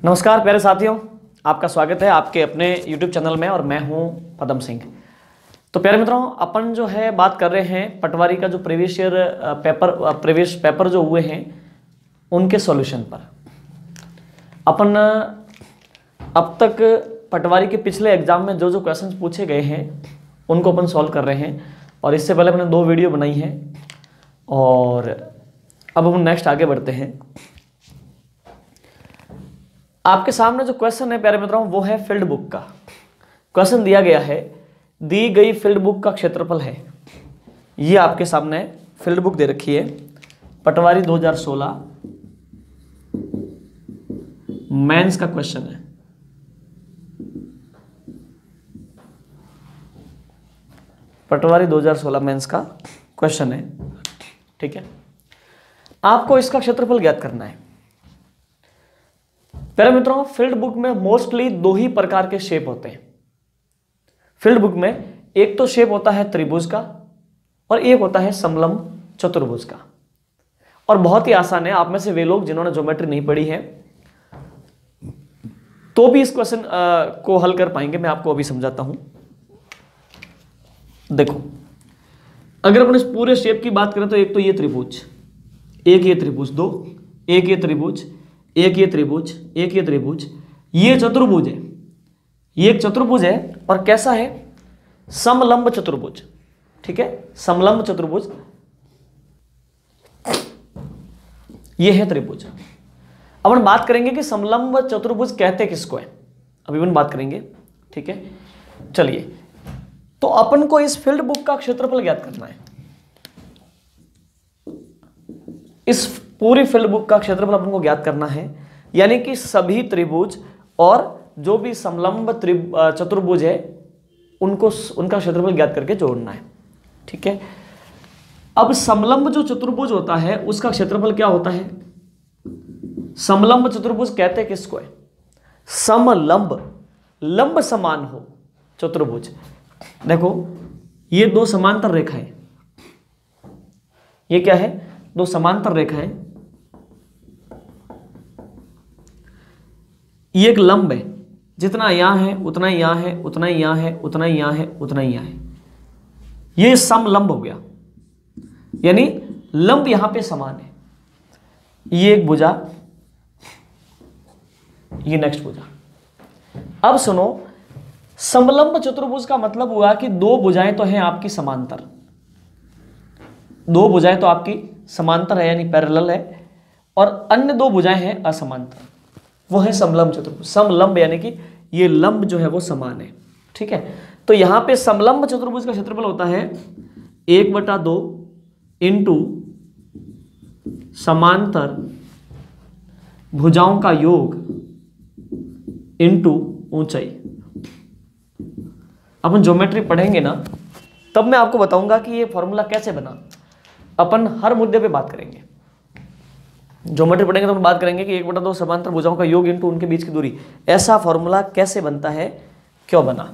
नमस्कार प्यारे साथियों, आपका स्वागत है आपके अपने YouTube चैनल में और मैं हूं पदम सिंह। तो प्यारे मित्रों, अपन जो है बात कर रहे हैं पटवारी का जो प्रीवियस पेपर जो हुए हैं उनके सॉल्यूशन पर। अपन अब तक पटवारी के पिछले एग्जाम में जो जो क्वेश्चंस पूछे गए हैं उनको अपन सॉल्व कर रहे हैं और इससे पहले मैंने 2 वीडियो बनाई हैं और अब हम नेक्स्ट आगे बढ़ते हैं। आपके सामने जो क्वेश्चन है प्यारे मित्रों वो है फील्ड बुक का। क्वेश्चन दिया गया है, दी गई फील्ड बुक का क्षेत्रफल है। ये आपके सामने फील्ड बुक दे रखी है, पटवारी 2016 मेंस का क्वेश्चन है। पटवारी 2016 मेंस का क्वेश्चन है, ठीक है। आपको इसका क्षेत्रफल ज्ञात करना है। प्यारे मित्रों, फील्ड बुक में मोस्टली 2 ही प्रकार के शेप होते हैं। फील्ड बुक में एक तो शेप होता है त्रिभुज का और एक होता है समलंब चतुर्भुज का। और बहुत ही आसान है, आप में से वे लोग जिन्होंने ज्योमेट्री नहीं पढ़ी है तो भी इस क्वेश्चन को हल कर पाएंगे। मैं आपको अभी समझाता हूं। देखो, अगर अपन इस पूरे शेप की बात करें तो एक तो ये त्रिभुज, एक ये त्रिभुज, 2, एक ये त्रिभुज, एक ये त्रिभुज, एक ये त्रिभुज, ये चतुर्भुज है। ये एक चतुर्भुज है और कैसा है? समलंब चतुर्भुज, ठीक है। समलंब चतुर्भुज, ये है त्रिभुज। अब हम बात करेंगे कि समलंब चतुर्भुज कहते किसको है, अभी अपन बात करेंगे, ठीक है। चलिए, तो अपन को इस फील्ड बुक का क्षेत्रफल ज्ञात करना है। इस पूरी फील्ड बुक का क्षेत्रफल अपन को ज्ञात करना है, यानी कि सभी त्रिभुज और जो भी समलंब चतुर्भुज है उनका क्षेत्रफल ज्ञात करके जोड़ना है, ठीक है। अब समलंब जो चतुर्भुज होता है उसका क्षेत्रफल क्या होता है? समलंब चतुर्भुज कहते किसको है? समलंब, लंब समान हो चतुर्भुज। देखो, ये 2 समांतर रेखाएं, ये क्या है? 2 समांतर रेखाएं। ये एक लंब है, जितना यहां है उतना ही यहां है, उतना ही यहां है, उतना ही यहां है, उतना ही यहां है। ये समलंब हो गया, यानी लंब यहां पे समान है। ये एक भुजा, ये नेक्स्ट भुजा। अब सुनो, समलंब चतुर्भुज का मतलब हुआ कि 2 भुजाएं तो हैं आपकी समांतर, 2 भुजाएं तो आपकी समांतर है यानी पैरेलल है, और अन्य 2 भुजाएं हैं असमांतर, वो है समलंब चतुर्भुज। समलंब यानी कि ये लंब जो है वो समान है, ठीक है। तो यहां पे समलंब चतुर्भुज का क्षेत्रफल होता है 1/2 इंटू समांतर भुजाओं का योग इंटू ऊंचाई। अपन ज्योमेट्री पढ़ेंगे ना, तब मैं आपको बताऊंगा कि ये फॉर्मूला कैसे बना। अपन हर मुद्दे पे बात करेंगे। ज्योमेट्री पढ़ेंगे तो हम बात करेंगे कि 1/2 समांतर भुजाओं का योग इंटू उनके बीच की दूरी, ऐसा फॉर्मूला कैसे बनता है, क्यों बना,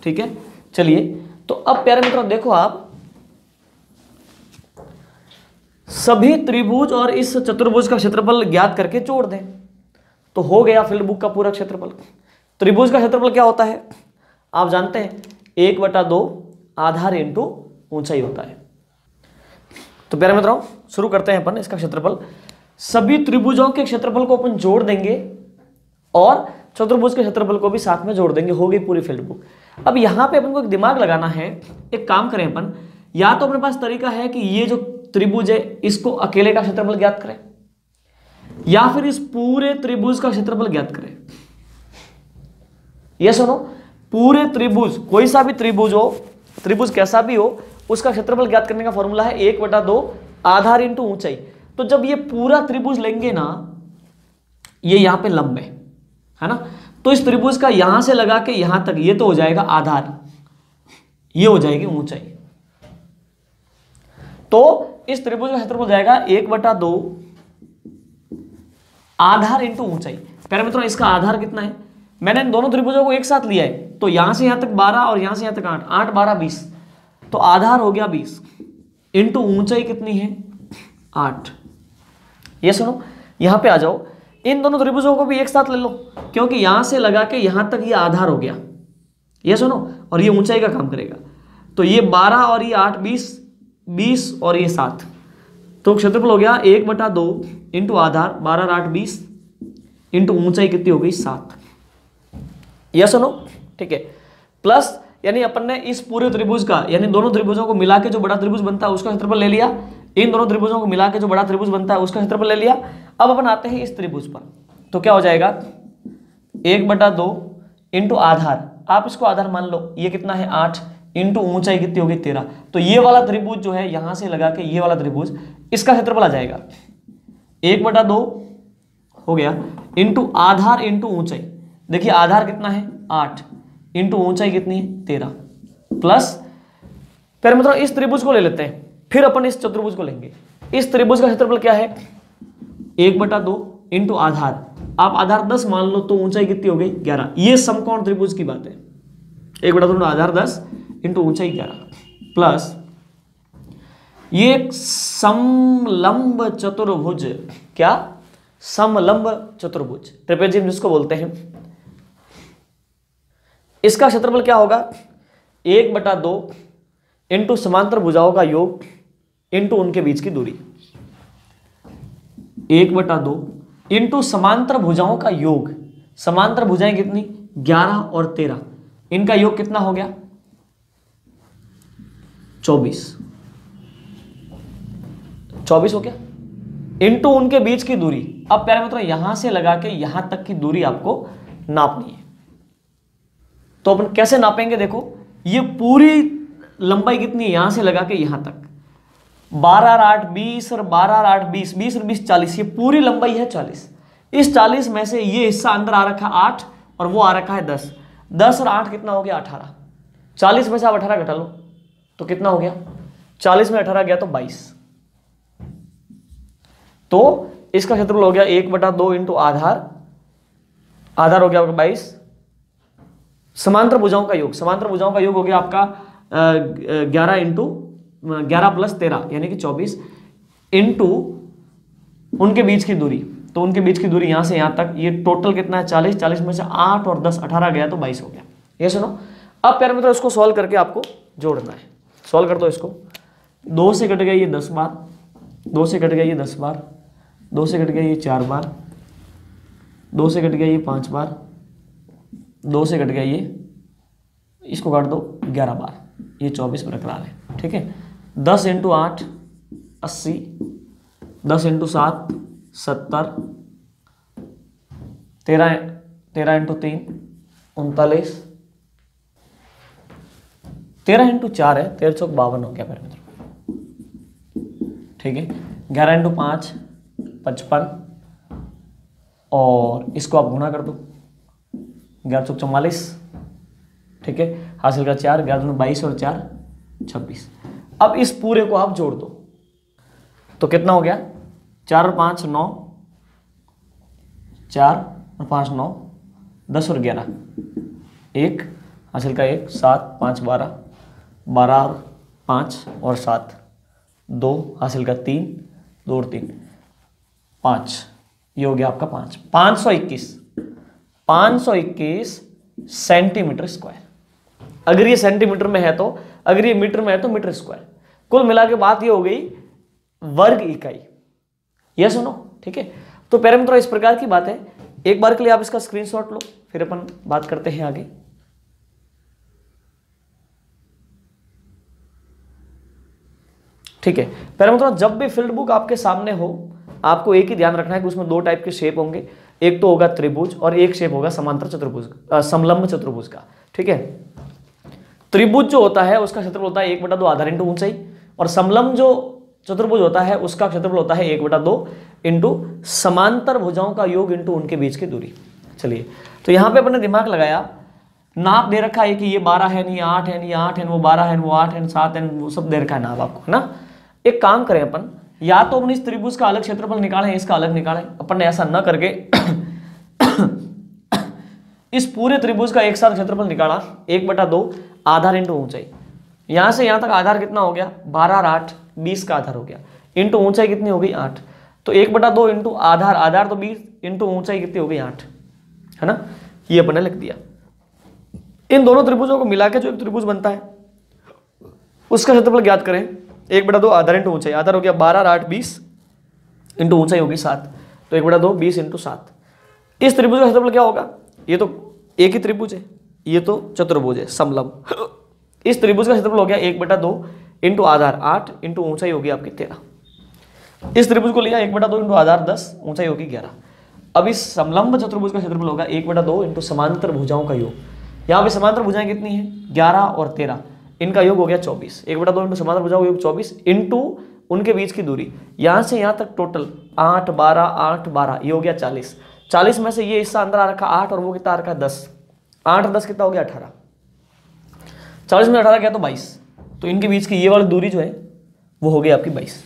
ठीक है। चलिए, तो अब प्यारे मित्रों देखो, आप सभी त्रिभुज और इस चतुर्भुज का क्षेत्रफल ज्ञात करके जोड़ दें तो हो गया फील्ड बुक का पूरा क्षेत्रफल। त्रिभुज का क्षेत्रफल क्या होता है आप जानते हैं? 1/2 आधार इंटू ऊंचाई होता है। तो प्यारे मित्रों, शुरू करते हैं अपन इसका क्षेत्रफल। सभी त्रिभुजों के क्षेत्रफल को अपन जोड़ देंगे और चतुर्भुज के क्षेत्रफल को भी साथ में जोड़ देंगे, हो गई पूरी फील्ड बुक। अब यहां पे अपन को एक दिमाग लगाना है। एक काम करें अपन, या तो अपने पास तरीका है कि ये जो त्रिभुज है इसको अकेले का क्षेत्रफल ज्ञात करें, या फिर इस पूरे त्रिभुज का क्षेत्रफल ज्ञात करें। ये सुनो, पूरे त्रिभुज, कोई सा भी त्रिभुज हो, त्रिभुज कैसा भी हो, उसका क्षेत्रफल ज्ञात करने का फॉर्मूला है 1/2 आधार इंटू ऊंचाई। तो जब ये पूरा त्रिभुज लेंगे ना, ये यहां पे लंब है ना, तो इस त्रिभुज का यहां से लगा के यहां तक ये तो हो जाएगा आधार, ये हो जाएगी ऊंचाई। तो इस त्रिभुज का क्षेत्रफल जाएगा 1/2 आधार इंटू ऊंचाई। प्यारे मित्रों, इसका आधार कितना है? मैंने इन दोनों त्रिभुजों को एक साथ लिया है, तो यहां से यहां तक 12 और यहां से यहां तक 8, 8 12 20, तो आधार हो गया 20 इंटू ऊंचाई कितनी है? 8। ये सुनो, यहां पे आ जाओ, इन दोनों त्रिभुजों को भी एक साथ ले लो, क्योंकि यहां से लगा के यहां तक ये आधार हो गया, ये सुनो, और ये ऊंचाई का काम करेगा। तो ये 12 और ये 8 20 और ये 7, तो क्षेत्रफल हो गया 1/2 इंटू आधार 12 और 8 20 इंटू ऊंचाई कितनी हो गई 7, ये सुनो, ठीक है। प्लस यानी अपन ने इस पूरे त्रिभुज का, यानी दोनों त्रिभुजों को मिला के जो बड़ा त्रिभुज बनता है उसका क्षेत्रफल ले लिया, इन दोनों त्रिभुजों को मिला के जो बड़ा त्रिभुज बनता है उसका क्षेत्रफल ले लिया। अब अपन आते हैं इस त्रिभुज पर, तो क्या हो जाएगा 1/2 इंटू आधार, आप इसको आधार मान लो, ये कितना है 8 इंटू ऊंचाई कितनी होगी 13, तो ये वाला त्रिभुज जो है यहां से लगा के ये वाला त्रिभुज, इसका क्षेत्रफल आ जाएगा 1/2 हो गया इंटू आधार इंटू ऊंचाई। देखिए आधार कितना है 8 इंटू ऊंचाई कितनी है 13, प्लस फिर मतलब इस त्रिभुज को ले लेते हैं, फिर अपन इस चतुर्भुज को लेंगे। इस त्रिभुज का क्षेत्रफल क्या है 1/2 इंटू आधार, आप आधार 10 मान लो तो ऊंचाई कितनी हो गई 11, ये समकोण त्रिभुज की बात है। 1/2 आधार 10 इंटू ऊंचाई 11, प्लस ये एक समलंब चतुर्भुज, क्या समलंब चतुर्भुज ट्रेपेजियम जिसको बोलते हैं, इसका क्षेत्रफल क्या होगा 1/2 इंटू समांतर भुजाओं का योग इंटू उनके बीच की दूरी, 1/2 इंटू समांतर भुजाओं का योग, समांतर भुजाएं कितनी 11 और 13, इनका योग कितना हो गया 24 हो गया, इंटू उनके बीच की दूरी। अब प्यारे मित्रों यहां से लगा के यहां तक की दूरी आपको नापनी है, तो अपन कैसे नापेंगे, देखो ये पूरी लंबाई कितनी है यहां से लगा के यहां तक 12 और 8 20 और 12 और 8 20 20 और 20 40, ये पूरी लंबाई है 40। इस 40 में से ये हिस्सा अंदर आ रखा 8 और वो आ रखा है 10, 10 और 8 कितना हो गया 18, 40 में से आप 18 घटा लो तो कितना हो गया 40 में 18 गया तो 22, तो इसका क्षेत्रफल हो गया 1/2 इंटू आधार, आधार हो गया आपका 22, समांतर भुजाओं का योग, समांतर भुजाओं का योग हो गया आपका 11 इंटू 11 प्लस 13 यानी कि 24 इंटू उनके बीच की दूरी, तो उनके बीच की दूरी यहां से यहां तक ये टोटल कितना है 40, 40 में से 8 और 10 18 गया तो 22 हो गया। ये सुनो, अब प्यारे मित्रों इसको सॉल्व करके आपको जोड़ना है, सॉल्व कर दो इसको, 2 से कट गया ये 10 बार, 2 से कट गया ये 10 बार, 2 से कट गया ये 4 बार, 2 से कट गया ये 5 बार, 2 से कट गया ये, इसको काट दो 11 बार, ये 24 बरकरार है, ठीक है। 10 इंटू 8 80, 10 इंटू 7 70, 13 इंटू 3 39, 13 इंटू 4 है 13 चौक 52 हो गया मेरे मित्रों, ठीक है। 11 इंटू 5 55, और इसको आप गुणा कर दो 11 चौक 44, ठीक है, हासिल का 4, 11 दूनी 22 और 4 26। अब इस पूरे को आप जोड़ दो तो कितना हो गया 4 और 5 9, 4 और 5 9, 10 और 11 1, हासिल का 1 7 5 12, 12 और 5 और 7 2, हासिल का 3 2 और 3 5, ये हो गया आपका 5, 521 सेंटीमीटर स्क्वायर। अगर ये सेंटीमीटर में है तो, अगर ये मीटर में है तो मीटर स्क्वायर। कुल मिला के बात ये हो गई वर्ग इकाई, ये सुनो, ठीक है। तो प्यारे मित्रों इस प्रकार की बात है, एक बार के लिए आप इसका स्क्रीनशॉट लो, फिर अपन बात करते हैं आगे। ठीक है प्यारे मित्रों, जब भी फील्ड बुक आपके सामने हो आपको एक ही ध्यान रखना है कि उसमें 2 टाइप के शेप होंगे, एक तो होगा त्रिभुज और एक शेप होगा समांतर चतुर्भुज, समलंब चतुर्भुज का, ठीक है। त्रिभुज जो होता है उसका क्षेत्रफल होता है 1/2 आधार इंटू ऊंचाई, और समलंब जो चतुर्भुज होता है उसका क्षेत्रफल होता है 1/2 इंटू समांतर भुजाओं का योग इंटू उनके बीच की दूरी। चलिए, तो यहाँ पे अपने दिमाग लगाया, नाप दे रखा है कि ये 12 है, नहीं 8 है, नहीं 8 है, वो 12 है, वो 8 है, 7 है, वो सब दे रखा है नाप आपको, है ना। एक काम करें अपन, या तो अपन इस त्रिभुज का अलग क्षेत्रफल निकालें, इसका अलग निकालें। अपन ने ऐसा न करके इस पूरे त्रिभुज का एक साथ क्षेत्रफल निकाला 1/2 आधार इंटू ऊंचाई, यहां से यहां तक आधार कितना हो गया 12 और 8 20 का आधार हो गया, इंटू ऊंचाई कितनी हो गई 8, तो 1/2 इंटू आधार, आधार तो 20 इंटू ऊंचाई कितनी हो गई 8, है ना, ये अपने लिख दिया। इन दोनों त्रिभुजों को मिला के जो एक त्रिभुज बनता है उसका क्षेत्रफल ज्ञात करें। 1/2 आधार इंटू ऊंचाई, आधार हो गया 12 और 8 20 इंटू ऊंचाई होगी 7, तो 1/2 20 इंटू 7। इस त्रिभुज का क्षेत्रफल क्या होगा? ये तो एक ही त्रिभुज है, ये तो चतुर्भुज है समलंब। इस त्रिभुज का क्षेत्रफल हो गया 1/2 इंटू आधार 8 इंटू ऊंचाई होगी आपकी 13। इस त्रिभुज को लिया 1/2 इंटू आधार 10, ऊंचाई होगी 11। अब इस समलंब चतुर्भुज का क्षेत्रफल होगा 1/2 इंटू समांतर भुजाओं का योग। यहाँ पे समांतर भुजाएं कितनी है? 11 और 13, इनका योग हो गया 24। 1/2 इंटू समांतर भुजाओं का योग 24 इंटू उनके बीच की दूरी, यहाँ से यहाँ तक टोटल 8 12 8 12, ये हो गया 40। 40 में से ये हिस्सा अंदर आ रखा 8 और वो कितना आ रखा 10, 8 10 कितना हो गया 18। 40 में 18 क्या तो 22, तो इनके बीच की ये वाली दूरी जो है वो हो गई आपकी 22,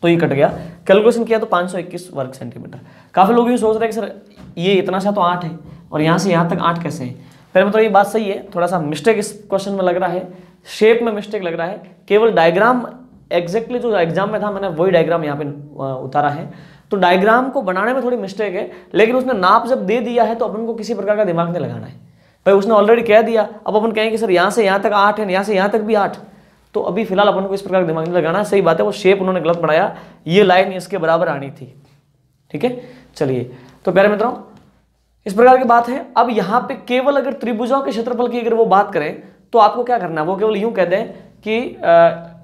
तो ये कट गया। कैलकुलेशन किया तो 521 वर्ग सेंटीमीटर। काफ़ी लोग ये सोच रहे हैं कि सर ये इतना सा तो 8 है और यहाँ से यहाँ तक 8 कैसे है? फिर मतलब ये बात सही है, थोड़ा सा मिस्टेक इस क्वेश्चन में लग रहा है, शेप में मिस्टेक लग रहा है। केवल डायग्राम एग्जैक्टली जो एग्जाम में था मैंने वही डायग्राम यहाँ पे उतारा है, तो डायग्राम को बनाने में थोड़ी मिस्टेक है, लेकिन उसने नाप जब दे दिया है तो अपन को किसी प्रकार का दिमाग नहीं लगाना है। भाई उसने ऑलरेडी कह दिया, अब अपन कहेंगे सर यहाँ से यहाँ तक 8 है, यहाँ से यहाँ तक भी 8, तो अभी फिलहाल अपन को इस प्रकार का दिमाग नहीं लगाना है। सही बात है, वो शेप उन्होंने गलत बनाया, ये लाइन इसके बराबर आनी थी। ठीक है, चलिए तो प्यारे मित्रों इस प्रकार की बात है। अब यहाँ पे केवल अगर त्रिभुजों के क्षेत्रफल की अगर वो बात करें तो आपको क्या करना है, वो केवल यूं कह दें कि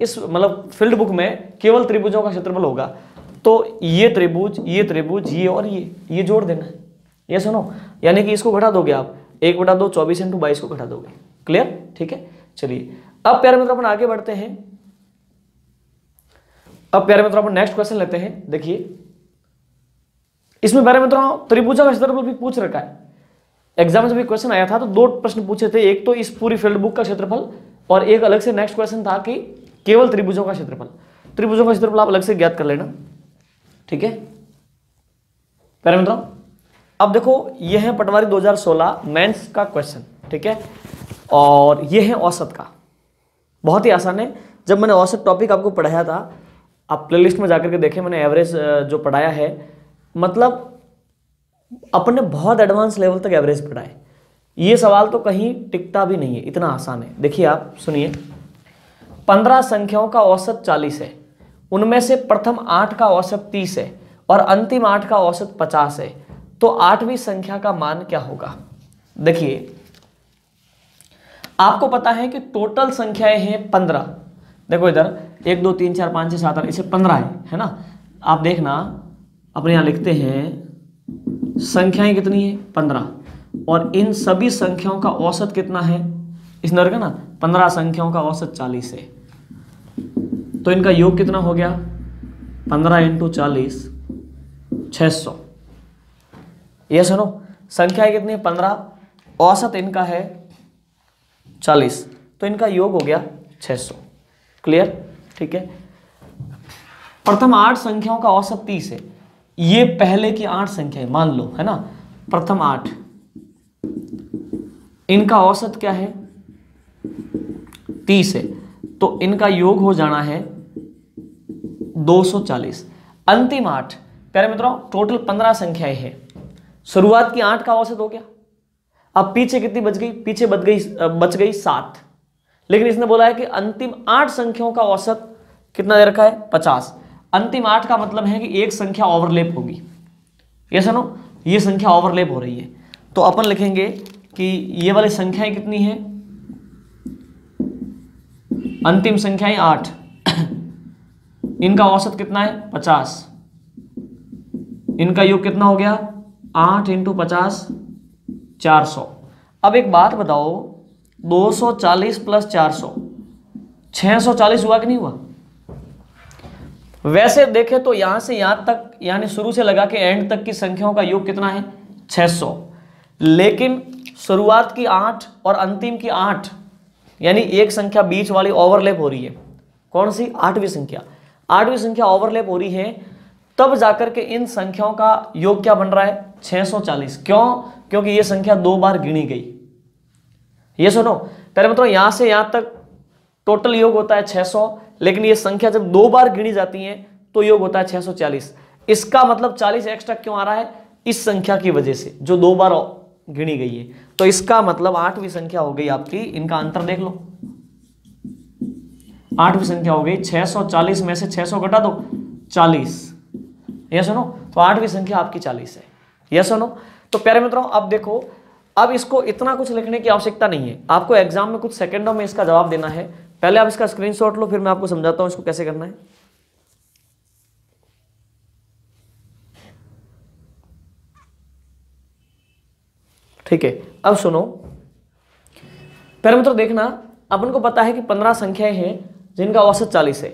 इस मतलब फील्ड बुक में केवल त्रिभुजों का क्षेत्रफल होगा, तो ये त्रिभुज ये और ये जोड़ देना है। ये सुनो, यानी कि इसको घटा दोगे आप, 1/2 24 इंटू 22 को घटा दोगे। क्लियर? ठीक है, चलिए अब प्यारे मित्रों अपन आगे बढ़ते हैं। अब प्यारे मित्रों अपन नेक्स्ट क्वेश्चन लेते हैं। देखिए इसमें प्यारे मित्रों त्रिभुजों का क्षेत्रफल भी पूछ रखा है। एग्जाम में जब क्वेश्चन आया था तो 2 प्रश्न पूछे थे, एक तो इस पूरी फील्ड बुक का क्षेत्रफल और एक अलग से नेक्स्ट क्वेश्चन था कि केवल त्रिभुजों का क्षेत्रफल। त्रिभुजों का क्षेत्रफल आप अलग से ज्ञात कर लेना। ठीक है प्यारे मित्रों, अब देखो ये है पटवारी 2016 मेंस का क्वेश्चन। ठीक है, और ये है औसत का, बहुत ही आसान है। जब मैंने औसत टॉपिक आपको पढ़ाया था, आप प्लेलिस्ट में जाकर के देखें, मैंने एवरेज जो पढ़ाया है, मतलब अपने बहुत एडवांस लेवल तक एवरेज पढ़ा है। ये सवाल तो कहीं टिकता भी नहीं है, इतना आसान है। देखिए आप सुनिए, 15 संख्याओं का औसत 40 है, उनमें से प्रथम 8 का औसत 30 है और अंतिम 8 का औसत 50 है, तो 8वीं संख्या का मान क्या होगा? देखिए आपको पता है कि टोटल संख्याएं हैं 15। देखो इधर 1 2 3 4 5 6 7 8 इसे 15 है ना। आप देखना अपने यहाँ लिखते हैं संख्याएं कितनी है 15, और इन सभी संख्याओं का औसत कितना है? इस नर का ना 15 संख्याओं का औसत 40 है, तो इनका योग कितना हो गया? 15 इंटू 40 600। ये सुनो, संख्याएं कितनी है 15, औसत इनका है 40, तो इनका योग हो गया 600। क्लियर? ठीक है, प्रथम 8 संख्याओं का औसत 30 है, ये पहले की 8 संख्याएं मान लो, है ना, प्रथम 8, इनका औसत क्या है 30 है, तो इनका योग हो जाना है 240। अंतिम 8, प्यारे मित्रों टोटल 15 संख्याएं हैं, शुरुआत की 8 का औसत हो गया, अब पीछे कितनी बच गई? पीछे बच गई 7, लेकिन इसने बोला है कि अंतिम 8 संख्याओं का औसत कितना दे रखा है? 50। अंतिम 8 का मतलब है कि एक संख्या ओवरलैप होगी। ये सुनो, ये संख्या ओवरलैप हो रही है, तो अपन लिखेंगे कि ये वाली संख्याएं कितनी है? अंतिम संख्याएं 8, इनका औसत कितना है? 50, इनका योग कितना हो गया? 8 इंटू 50 400। अब एक बात बताओ, 240 प्लस 400 640 हुआ कि नहीं हुआ? वैसे देखें तो यहां से यहां तक, यानी शुरू से लगा के एंड तक की संख्याओं का योग कितना है? 600, लेकिन शुरुआत की 8 और अंतिम की 8, यानी एक संख्या बीच वाली ओवरलैप हो रही है। कौन सी? 8वीं संख्या। 8वीं संख्या ओवरलैप हो रही है, तब जाकर के इन संख्याओं का योग क्या बन रहा है? 640। क्यों? क्योंकि ये संख्या 2 बार गिनी गई। ये सुनो पहले मतलब यहां से यहां तक टोटल योग होता है 600, लेकिन ये संख्या जब 2 बार गिनी जाती है तो योग होता है 640। इसका मतलब 40 एक्स्ट्रा क्यों आ रहा है? इस संख्या की वजह से जो 2 बार गिनी गई है। तो इसका मतलब 8वीं संख्या हो गई आपकी, इनका अंतर देख लो, 8वीं संख्या हो गई 640 में से 600 घटा दो 40, ये सुनो, तो 8वीं संख्या आपकी 40 है, ये सुनो। तो प्यारे मित्रों अब देखो, अब इसको इतना कुछ लिखने की आवश्यकता नहीं है, आपको एग्जाम में कुछ सेकंडों में इसका जवाब देना है। पहले आप इसका स्क्रीनशॉट लो, फिर मैं आपको समझाता हूं इसको कैसे करना है। ठीक है, अब सुनो प्यारे मित्रों, देखना अपन को पता है कि 15 संख्याएं हैं जिनका औसत 40 है,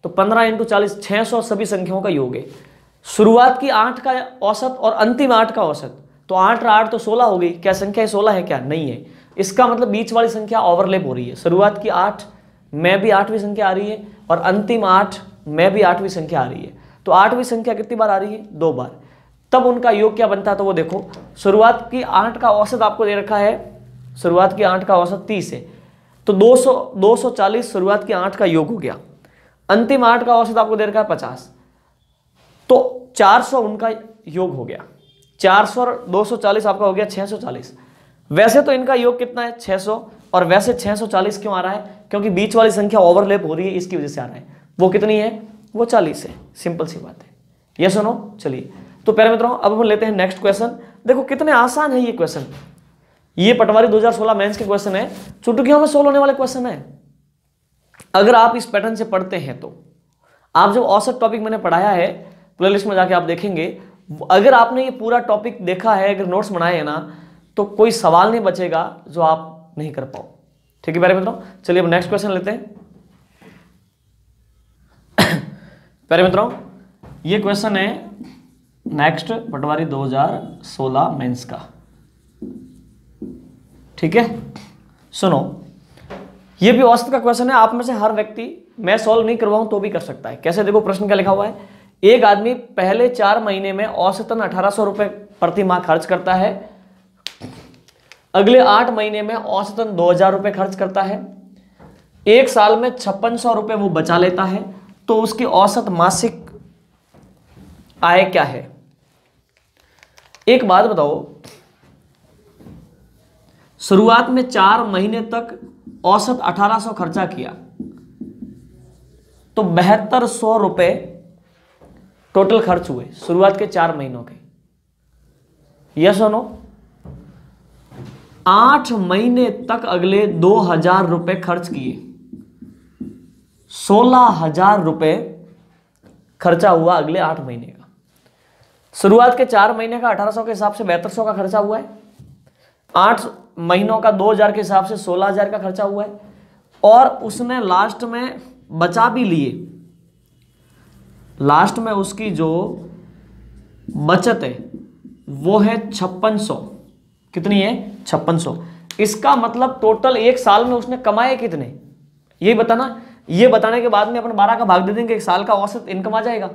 तो 15 × 40 600 सभी संख्याओं का योग है। शुरुआत की 8 का औसत और अंतिम 8 का औसत, तो 8 और 8 तो 16 हो गई। क्या संख्या 16 है? क्या नहीं है। इसका मतलब बीच वाली संख्या ओवरलैप हो रही है, शुरुआत की 8 में भी 8वीं संख्या आ रही है और अंतिम 8 में भी 8वीं संख्या आ रही है। तो 8वीं संख्या कितनी बार आ रही है? 2 बार। तब उनका योग क्या बनता है? तो वो देखो, शुरुआत की 8 का औसत आपको दे रखा है, शुरुआत की 8 का औसत 30 है, तो 240 शुरुआत की 8 का योग हो गया। अंतिम 8 का औसत आपको दे रखा है 50, तो 400 उनका योग हो गया। 400 और 240 आपका हो गया 640। वैसे तो इनका योग कितना है? 600, और वैसे 640 क्यों आ रहा है? क्योंकि बीच वाली संख्या ओवरलैप हो रही है, इसकी वजह से आ रहा है। वो कितनी है? वो 40 है, सिंपल सी बात है, ये सुनो। चलिए, तो प्यारे मित्रों अब हम लेते हैं नेक्स्ट क्वेश्चन। देखो कितने आसान है ये क्वेश्चन, ये पटवारी 2016 मेंस के क्वेश्चन है, चुटकियों में सोल्व होने वाले क्वेश्चन है। अगर आप इस पैटर्न से पढ़ते हैं तो आप जो औसत टॉपिक मैंने पढ़ाया है प्लेलिस्ट में जाके आप देखेंगे, अगर आपने ये पूरा टॉपिक देखा है, अगर नोट्स बनाए हैं ना, तो कोई सवाल नहीं बचेगा जो आप नहीं कर पाओ। ठीक है प्यारे मित्रों, चलिए अब नेक्स्ट क्वेश्चन लेते हैं। प्यारे मित्रों ये क्वेश्चन है नेक्स्ट पटवारी 2016 मेंस का। ठीक है, सुनो, ये भी औसत का क्वेश्चन है। आप में से हर व्यक्ति, मैं सॉल्व नहीं करवाऊं तो भी कर सकता है। कैसे? देखो प्रश्न क्या लिखा हुआ है, एक आदमी पहले 4 महीने में औसतन 1800 रुपए प्रति माह खर्च करता है, अगले 8 महीने में औसतन 2000 रुपए खर्च करता है, एक साल में 5600 रुपए वो बचा लेता है, तो उसकी औसत मासिक आय क्या है? एक बात बताओ, शुरुआत में 4 महीने तक औसत 1800 खर्चा किया, तो 7200 रुपए टोटल खर्च हुए शुरुआत के 4 महीनों के। यस सुनो, 8 महीने तक अगले 2000 रुपए खर्च किए, 16000 रुपए खर्चा हुआ अगले 8 महीने का। शुरुआत के 4 महीने का 1800 के हिसाब से 7200 का खर्चा हुआ है, 8 महीनों का 2000 के हिसाब से 16000 का खर्चा हुआ है, और उसने लास्ट में बचा भी लिए, लास्ट में उसकी जो बचत है वो है 5600। कितनी है? 5600। इसका मतलब टोटल एक साल में उसने कमाए कितने, यही बताना। ये बताने के बाद में अपन 12 का भाग दे देंगे, एक साल का औसत इनकम आ जाएगा।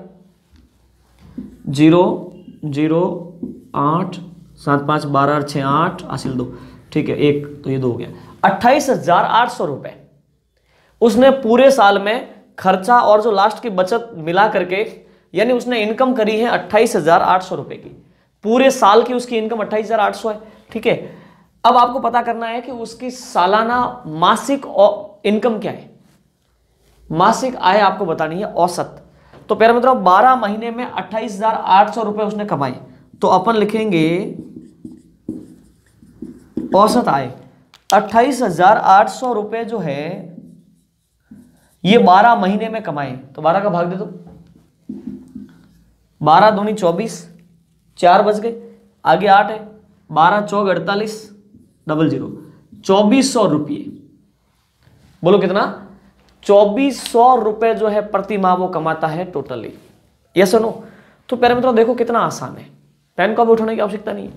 0 0 8 7 5 12 6 8 हासिल 2, ठीक है, 1 तो ये 2 हो गया। 28,800 रुपए उसने पूरे साल में खर्चा और जो लास्ट की बचत मिला करके, यानी उसने इनकम करी है 28,800 रुपए की। पूरे साल की उसकी इनकम 28,800 है। ठीक है, अब आपको पता करना है कि उसकी सालाना मासिक इनकम क्या है, मासिक आय आपको बतानी है, औसत। तो प्यारे मित्रों 12 महीने में 28,800 रुपए उसने कमाए, तो अपन लिखेंगे औसत आय 28,800 रुपए जो है ये 12 महीने में कमाए, तो 12 का भाग दे दो, 12 दूनी 24, 4 बच गए, आगे 8 है, 12 चौक 48 00, 2400 रुपये। बोलो कितना? 2400 रुपए जो है प्रति माह वो कमाता है टोटली। यस और नो? तो प्यारे मित्रों देखो कितना आसान है, पेन को भी उठाने की आवश्यकता नहीं है।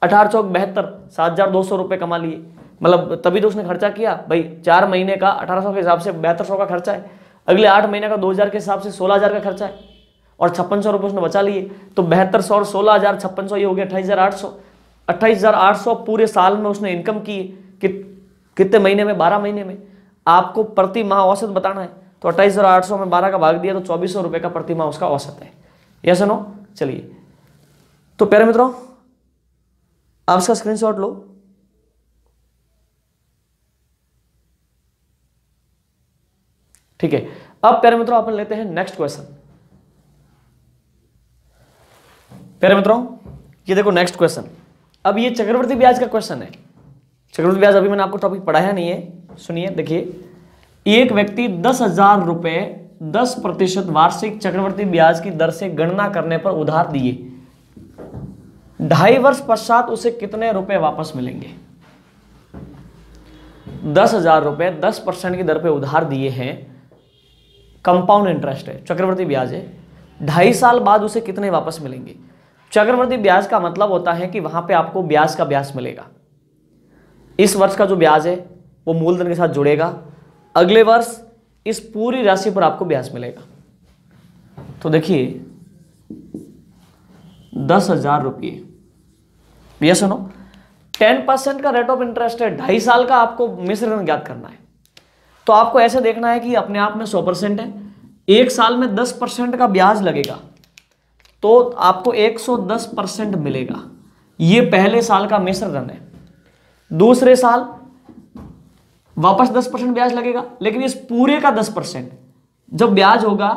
18 चौक 72, 7,200 रुपए कमा लिए, मतलब तभी तो उसने खर्चा किया भाई। 4 महीने का 1800 के हिसाब से 7200 का खर्चा है, अगले 8 महीने का 2000 के हिसाब से 16000 का खर्चा है, और 5600 रुपये उसने बचा लिए। तो 7200 और 16000 5600 ये हो गया 28,800। 28,800 पूरे साल में उसने इनकम की कितने महीने में? 12 महीने में। आपको प्रति माह औसत बताना है, तो 28,800 में 12 का भाग दिया तो 2400 रुपये का प्रति माह उसका औसत है। Yes no? चलिए, तो प्यारे मित्रों आप इसका स्क्रीनशॉट लो। ठीक है, अब प्यारे मित्रों अपन लेते हैं नेक्स्ट क्वेश्चन। प्यारे मित्रों ये देखो नेक्स्ट क्वेश्चन, अब ये चक्रवृद्धि ब्याज का क्वेश्चन है। चक्रवृद्धि ब्याज अभी मैंने आपको टॉपिक पढ़ाया नहीं है, सुनिए देखिए, एक व्यक्ति 10,000 रुपए 10% वार्षिक चक्रवृद्धि ब्याज की दर से गणना करने पर उधार दिए, 2.5 वर्ष पश्चात उसे कितने रुपए वापस मिलेंगे? 10,000 रुपए 10% की दर पे उधार दिए हैं, कंपाउंड इंटरेस्ट है, चक्रवृद्धि ब्याज है, 2.5 साल बाद उसे कितने वापस मिलेंगे? चक्रवृद्धि ब्याज का मतलब होता है कि वहां पे आपको ब्याज का ब्याज मिलेगा। इस वर्ष का जो ब्याज है वो मूलधन के साथ जुड़ेगा, अगले वर्ष इस पूरी राशि पर आपको ब्याज मिलेगा। तो देखिए 10,000 रुपये, ये सुनो 10% का रेट ऑफ इंटरेस्ट है, 2.5 साल का आपको मिश्र धन ज्ञात करना है। तो आपको ऐसे देखना है कि अपने आप में 100% है, एक साल में 10% का ब्याज लगेगा तो आपको 110% मिलेगा। ये पहले साल का मिश्र धन है। दूसरे साल वापस 10% ब्याज लगेगा, लेकिन इस पूरे का 10% जब ब्याज होगा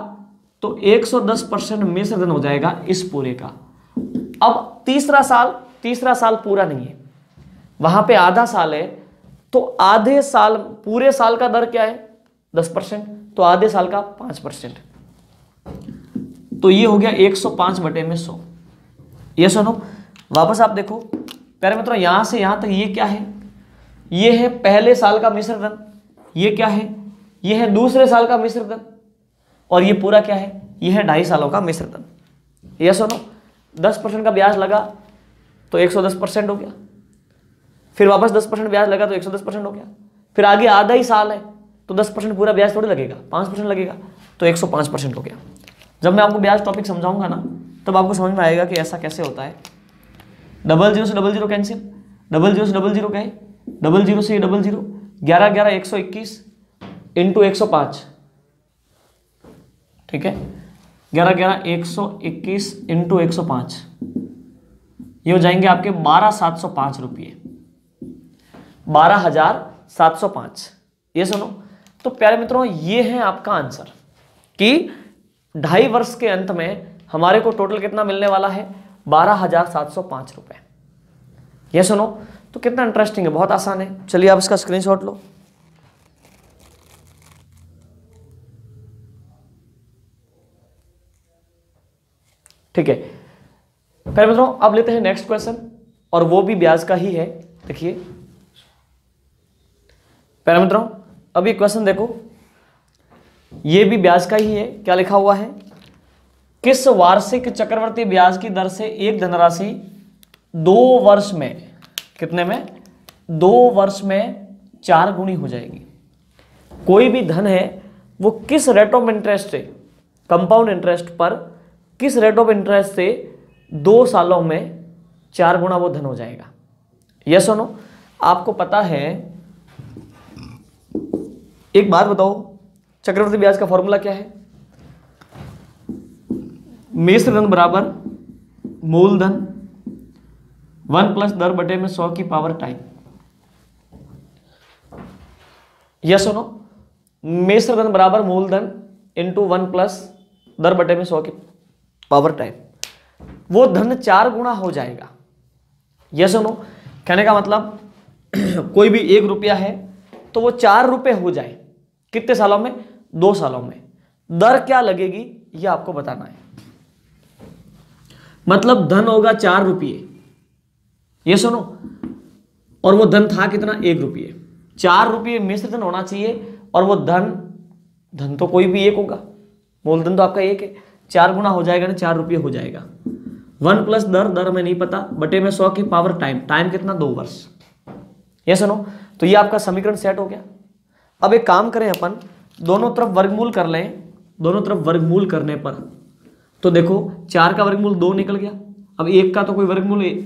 तो 110% मिश्र धन हो जाएगा इस पूरे का। अब तीसरा साल पूरा नहीं है, वहां पे आधा साल है, तो आधे साल, पूरे साल का दर क्या है 10%, तो आधे साल का 5%, तो ये हो गया 105/100। ये सुनो वापस आप देखो प्यारे मित्रों, यहां से यहां तक ये क्या है, ये है पहले साल का मिश्र धन, ये क्या है, ये है दूसरे साल का मिश्र धन, और ये पूरा क्या है, ये है 2.5 सालों का मिश्र धन। ये सुनो 10% का ब्याज लगा तो 110% हो गया, फिर वापस 10% ब्याज लगा तो 110% हो गया, फिर आगे आधा ही साल है तो 10% पूरा ब्याज थोड़ी लगेगा, 5% लगेगा, तो 105% हो गया। जब मैं आपको ब्याज टॉपिक समझाऊंगा ना तब आपको समझ में आएगा कि ऐसा कैसे होता है। 00 से 00 कैंसिल, 00 से 00 गए, 00 से 00, 11 11 121 इंटू 105, ठीक है, 11 11 121 इंटू 105, ये हो जाएंगे आपके 12,705 रुपये, 12,705। ये सुनो, तो प्यारे मित्रों ये है आपका आंसर कि 2.5 वर्ष के अंत में हमारे को टोटल कितना मिलने वाला है, 12,705 रुपए। ये सुनो तो कितना इंटरेस्टिंग है, बहुत आसान है। चलिए आप इसका स्क्रीनशॉट लो। ठीक है प्यारे मित्रों, अब लेते हैं नेक्स्ट क्वेश्चन, और वो भी ब्याज का ही है। देखिए प्यारे मित्रों, अब ये क्वेश्चन देखो, ये भी ब्याज का ही है। क्या लिखा हुआ है, किस वार्षिक चक्रवृद्धि ब्याज की दर से एक धनराशि 2 वर्ष में, कितने में, 2 वर्ष में 4 गुनी हो जाएगी। कोई भी धन है वो किस रेट ऑफ इंटरेस्ट से, कंपाउंड इंटरेस्ट पर किस रेट ऑफ इंटरेस्ट से 2 सालों में 4 गुना वो धन हो जाएगा। यस सुनो, आपको पता है, एक बात बताओ, चक्रवृद्धि ब्याज का फॉर्मूला क्या है, मिश्र धन बराबर मूलधन 1 प्लस दर बटे में 100 की पावर टाइम। यस सुनो, मिश्र धन बराबर मूलधन इंटू 1 प्लस दर बटे में 100 की पावर टाइम, वो धन 4 गुना हो जाएगा। यस सुनो, कहने का मतलब कोई भी 1 रुपया है तो वो 4 रुपए हो जाए, कितने सालों में, 2 सालों में। दर क्या लगेगी ये आपको बताना है, मतलब धन होगा 4 रुपये, ये सुनो, और वो धन था कितना, 1 रुपये। 4 रुपये मिश्र धन होना चाहिए, और वो धन तो कोई भी 1 होगा, मूलधन तो आपका 1 है, 4 गुना हो जाएगा ना, 4 रुपये हो जाएगा। 1 प्लस दर में नहीं पता, बटे में 100 की पावर टाइम कितना, 2 वर्ष। ये सुनो, तो ये आपका समीकरण सेट हो गया। अब एक काम करें अपन, दोनों तरफ वर्गमूल कर लें। दोनों तरफ वर्गमूल करने पर तो देखो 4 का वर्गमूल 2 निकल गया, अब 1 का तो कोई वर्गमूल 1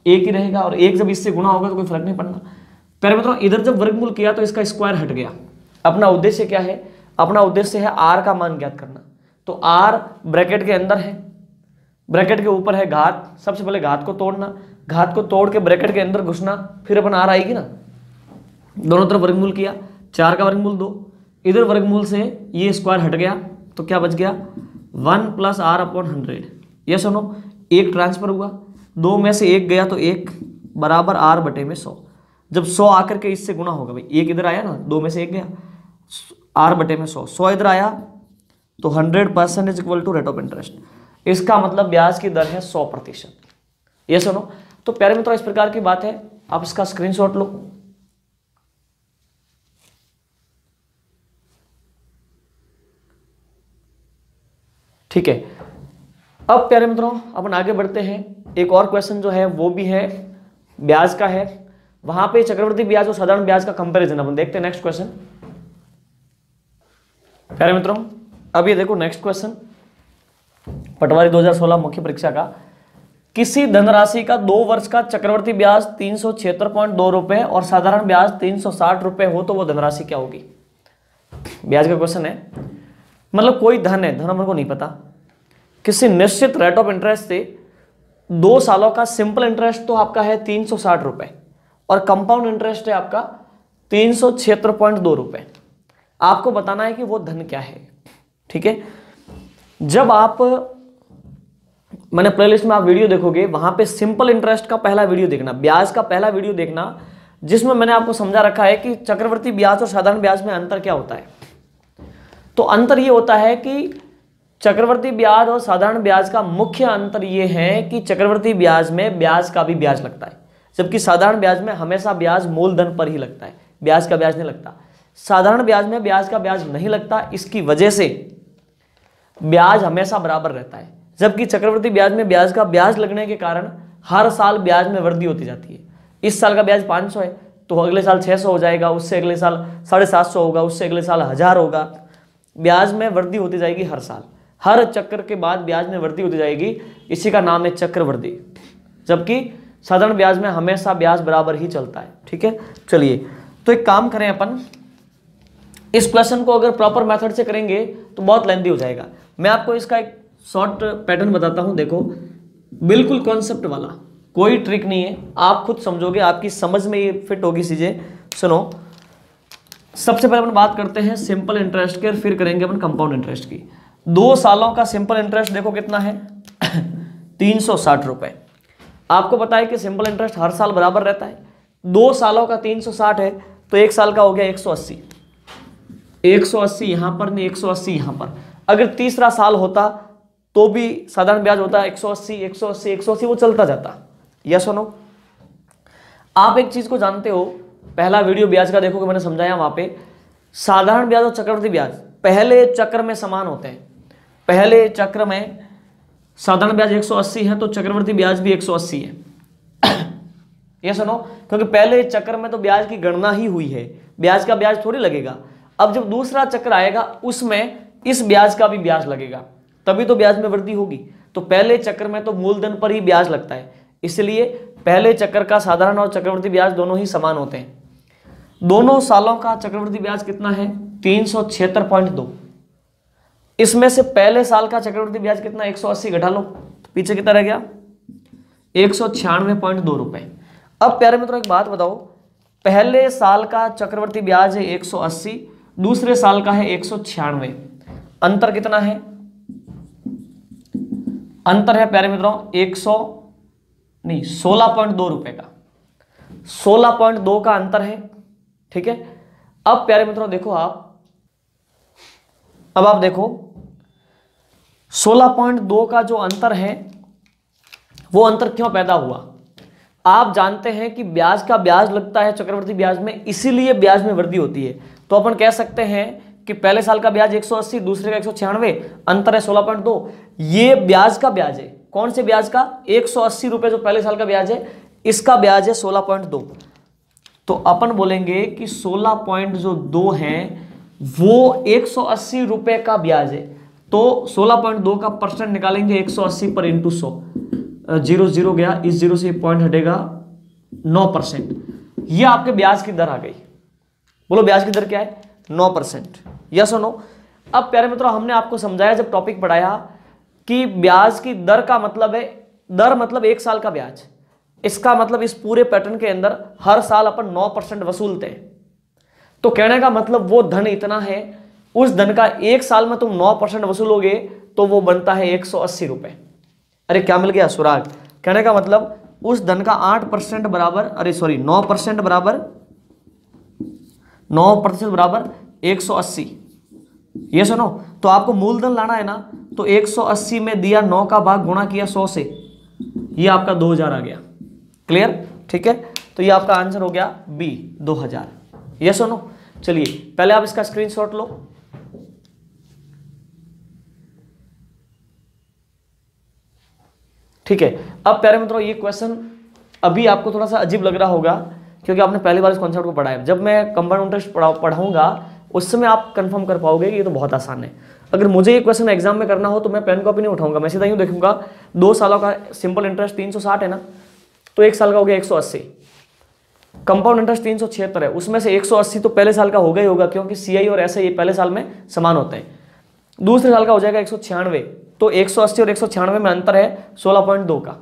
ही रहेगा, और 1 जब इससे गुणा होगा तो कोई फर्क नहीं पड़ना। प्यारे मित्रों, इधर जब वर्गमूल किया तो इसका स्क्वायर हट गया। अपना उद्देश्य क्या है, अपना उद्देश्य है r का मान ज्ञात करना। तो r ब्रैकेट के अंदर है, ब्रैकेट के ऊपर है घात, सबसे पहले घात को तोड़ना, घात को तोड़ के ब्रैकेट के अंदर घुसना, फिर अपन आर आएगी ना, दोनों तरफ वर्गमूल किया, 4 का वर्गमूल 2, इधर वर्गमूल से ये स्क्वायर हट गया तो क्या बच गया 1 + r/100। ये सुनो, एक ट्रांसफर हुआ, 2 में से 1 गया तो 1 बराबर r/100। जब 100 आकर के इससे गुना होगा भाई, 1 इधर आया ना, 2 में से 1 गया, r/100, 100 इधर आया तो 100% is equal to rate of interest. इसका मतलब ब्याज की दर है 100%। ये सुनो, तो प्यारे मित्रों इस प्रकार की बात है, आप इसका स्क्रीनशॉट लो। ठीक है, अब प्यारे मित्रों अपन आगे बढ़ते हैं। एक और क्वेश्चन जो है वो भी है ब्याज का है, वहां पे चक्रवृद्धि ब्याज और साधारण ब्याज का कंपैरिजन अपन देखते हैं। नेक्स्ट क्वेश्चन प्यारे मित्रों, अब ये देखो नेक्स्ट क्वेश्चन, पटवारी 2016 मुख्य परीक्षा का। किसी धनराशि का 2 वर्ष का चक्रवृद्धि ब्याज 376.2 रुपए और साधारण ब्याज 360 रुपए हो तो वो धनराशि क्या होगी? ब्याज का क्वेश्चन है, मतलब कोई धन है, धन हमको को नहीं पता, किसी निश्चित रेट ऑफ इंटरेस्ट से 2 सालों का सिंपल इंटरेस्ट तो आपका है 360 रुपए और कंपाउंड इंटरेस्ट है आपका 376.2 रुपए। आपको बताना है कि वो धन क्या है। ठीक है, जब आप मैंने प्लेलिस्ट में आप वीडियो देखोगे, वहां पे सिंपल इंटरेस्ट का पहला वीडियो देखना, ब्याज का पहला वीडियो देखना, जिसमें मैंने आपको समझा रखा है कि चक्रवृद्धि ब्याज और साधारण ब्याज में अंतर क्या होता है। तो अंतर ये होता है कि चक्रवृद्धि ब्याज और साधारण ब्याज का मुख्य अंतर ये है कि चक्रवृद्धि ब्याज में ब्याज का भी ब्याज लगता है, जबकि साधारण ब्याज में हमेशा ब्याज मूलधन पर ही लगता है, ब्याज का ब्याज नहीं लगता। साधारण ब्याज में ब्याज का ब्याज नहीं लगता, इसकी वजह से ब्याज हमेशा बराबर रहता है, जबकि चक्रवृद्धि ब्याज में ब्याज का ब्याज लगने के कारण हर साल ब्याज में वृद्धि होती जाती है। इस साल का ब्याज 500 है तो अगले साल 600 हो जाएगा, उससे अगले साल 750 होगा, उससे अगले साल 1000 होगा। ब्याज में वृद्धि होती जाएगी हर साल, हर चक्र के बाद ब्याज में वृद्धि होती जाएगी, इसी का नाम है चक्रवृद्धि। जबकि साधारण ब्याज में हमेशा ब्याज बराबर ही चलता है। ठीक है, चलिए तो एक काम करें अपन, इस क्वेश्चन को अगर प्रॉपर मेथड से करेंगे तो बहुत लेंथी हो जाएगा। मैं आपको इसका एक शॉर्ट पैटर्न बताता हूं, देखो बिल्कुल कॉन्सेप्ट वाला, कोई ट्रिक नहीं है, आप खुद समझोगे, आपकी समझ में ये फिट होगी चीजें। सुनो, सबसे पहले अपन बात करते हैं सिंपल इंटरेस्ट के, फिर करेंगे अपन कंपाउंड इंटरेस्ट की। 2 सालों का सिंपल इंटरेस्ट देखो कितना है 360 रुपए। आपको पता है कि सिंपल इंटरेस्ट हर साल बराबर रहता है, 2 सालों का 360 है तो 1 साल का हो गया 180, 180 यहां पर नहीं 180 यहां पर। अगर तीसरा साल होता तो भी साधारण ब्याज होता 180 180 180, वो चलता जाता। यस और नो? आप एक चीज को जानते हो, पहला वीडियो ब्याज का देखो कि मैंने समझाया, वहां पे साधारण ब्याज और चक्रवृद्धि ब्याज पहले चक्र में समान होते हैं। पहले चक्र में साधारण ब्याज 180 है तो चक्रवृद्धि ब्याज भी 180 है। ये सुनो, क्योंकि पहले चक्र में तो ब्याज की गणना ही हुई है, ब्याज का ब्याज थोड़ी लगेगा। अब जब दूसरा चक्र आएगा उसमें इस ब्याज का भी ब्याज लगेगा, तभी तो ब्याज में वृद्धि होगी। तो पहले चक्र में तो मूलधन पर ही ब्याज लगता है, इसलिए पहले चक्र का साधारण और चक्रवृद्धि ब्याज दोनों ही समान होते हैं। दोनों सालों का चक्रवृद्धि ब्याज कितना है 376.2। इसमें से पहले साल का चक्रवृद्धि ब्याज कितना 180 घटा लो, पीछे कितना रह गया 196.2 रुपए। अब प्यारे मित्रों एक बात बताओ, पहले साल का चक्रवृद्धि ब्याज है 180, दूसरे साल का है 196, अंतर कितना है? अंतर है प्यारे मित्रों 16.2 रुपए का, 16.2 का अंतर है। ठीक है, अब प्यारे मित्रों देखो अब आप देखो 16.2 का जो अंतर है वो अंतर क्यों पैदा हुआ? आप जानते हैं कि ब्याज का ब्याज लगता है चक्रवृद्धि ब्याज में, इसीलिए ब्याज में वृद्धि होती है। तो अपन कह सकते हैं कि पहले साल का ब्याज 180, दूसरे का 196, अंतर है 16.2। ये ब्याज का ब्याज है, कौन से ब्याज का? 180 रुपए जो पहले साल का ब्याज है, इसका ब्याज है 16.2। तो अपन बोलेंगे कि 16.2 है वो 180 रुपए का ब्याज है, तो 16.2 का परसेंट निकालेंगे 180 पर इंटू 100, 0 0 गया, इस 0 से पॉइंट हटेगा 9%। ये आपके ब्याज की दर आ गई। बोलो ब्याज की दर क्या है? 9%। यस और नो? अब प्यारे मित्रों हमने आपको समझाया, जब टॉपिक पढ़ाया कि ब्याज की दर का मतलब है, दर मतलब 1 साल का ब्याज, इसका मतलब इस पूरे पैटर्न के अंदर हर साल अपन 9% वसूलते हैं। तो कहने का मतलब वो धन इतना है, उस धन का 1 साल में तुम 9% वसूलोगे तो वो बनता है 180 रुपए। अरे क्या मिल गया सुराग? कहने का मतलब उस धन का 8% बराबर, अरे सॉरी 9% बराबर 9% बराबर 180। ये सुनो, तो आपको मूलधन लाना है ना, तो 180 में दिया 9 का भाग गुणा किया 100 से, ये आपका 2000 आ गया। क्लियर? ठीक है, तो ये आपका आंसर हो गया बी 2000। ये सुनो, चलिए पहले आप इसका स्क्रीनशॉट लो। ठीक है, अब प्यारे मित्रों ये क्वेश्चन अभी आपको थोड़ा सा अजीब लग रहा होगा क्योंकि आपने पहली बार इस कॉन्सेप्ट को पढ़ा है। जब मैं कंपाउंड इंटरेस्ट पढ़ाऊंगा उस समय आप कंफर्म कर पाओगे कि ये तो बहुत आसान है। अगर मुझे ये क्वेश्चन एग्जाम में करना हो तो मैं पेन कॉपी नहीं उठाऊंगा, मैं सीधा यूं देखूंगा 2 सालों का सिंपल इंटरेस्ट 360 है ना, तो 1 साल का हो गया 180। कंपाउंड इंटरेस्ट 376 है, उसमें से 180 तो पहले साल का होगा ही होगा क्योंकि सीआई और एसआई पहले साल में समान होते हैं। दूसरे साल का हो जाएगा 196, तो 180 और 196 में अंतर है 16.2 का,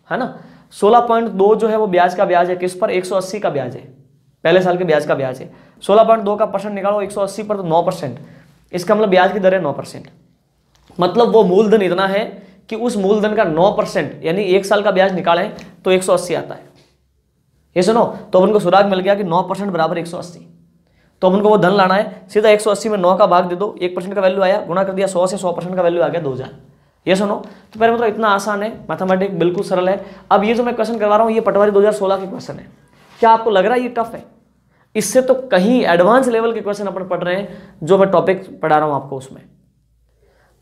है ना। 16.2 जो है वो ब्याज का ब्याज है, किस पर? 180 का ब्याज है, पहले साल के ब्याज का ब्याज है। 16.2 का परसेंट निकालो 180 पर, तो 9%। इसका मतलब ब्याज की दर है 9%। मतलब वो मूलधन इतना है कि उस मूलधन का 9% यानी 1 साल का ब्याज निकालें तो 180 आता है। ये सुनो, तो अपन को सुराग मिल गया कि 9% बराबर 180। तो अपन को वो धन लाना है, सीधा 180 में 9 का भाग दे दो, 1% का वैल्यू आया, गुणा कर दिया 100 से, 100% का वैल्यू आ गया 2000। ये सुनो, तो पहले मतलब इतना आसान है, मैथमेटिक्स बिल्कुल सरल है। अब ये जो मैं क्वेश्चन करवा रहा हूँ ये पटवारी 2016 के क्वेश्चन है। क्या आपको लग रहा है ये टफ है? इससे तो कहीं एडवांस लेवल के क्वेश्चन अपन पढ़ रहे हैं जो मैं टॉपिक पढ़ा रहा हूँ आपको उसमें।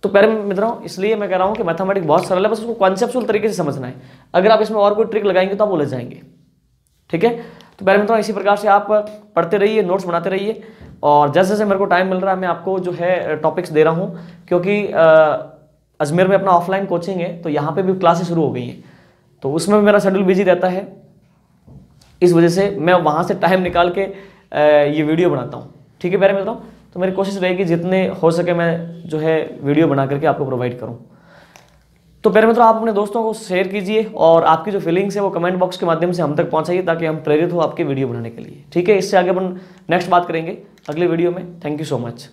तो प्यारे मित्रों इसलिए मैं कह रहा हूँ कि मैथमेटिक्स बहुत सरल है, बस उसको कॉन्सेप्चुअल तरीके से समझना है। अगर आप इसमें और कोई ट्रिक लगाएंगे तो आप उलझ जाएंगे। ठीक है, तो प्यारे मित्रों इसी प्रकार से आप पढ़ते रहिए, नोट्स बनाते रहिए, और जैसे जैसे मेरे को टाइम मिल रहा है मैं आपको जो है टॉपिक्स दे रहा हूँ, क्योंकि अजमेर में अपना ऑफलाइन कोचिंग है तो यहाँ पे भी क्लासेस शुरू हो गई हैं, तो उसमें भी मेरा शेड्यूल बिजी रहता है। इस वजह से मैं वहाँ से टाइम निकाल के ये वीडियो बनाता हूँ। ठीक है प्यारे मित्रों, तो मेरी कोशिश रहेगी जितने हो सके मैं जो है वीडियो बना करके आपको प्रोवाइड करूँ। तो प्यारे मित्रों आप अपने दोस्तों को शेयर कीजिए और आपकी जो फीलिंग्स है वो कमेंट बॉक्स के माध्यम से हम तक पहुंचाइए ताकि हम प्रेरित हो आपके वीडियो बनाने के लिए। ठीक है, इससे आगे अपन नेक्स्ट बात करेंगे अगले वीडियो में। Thank you so much.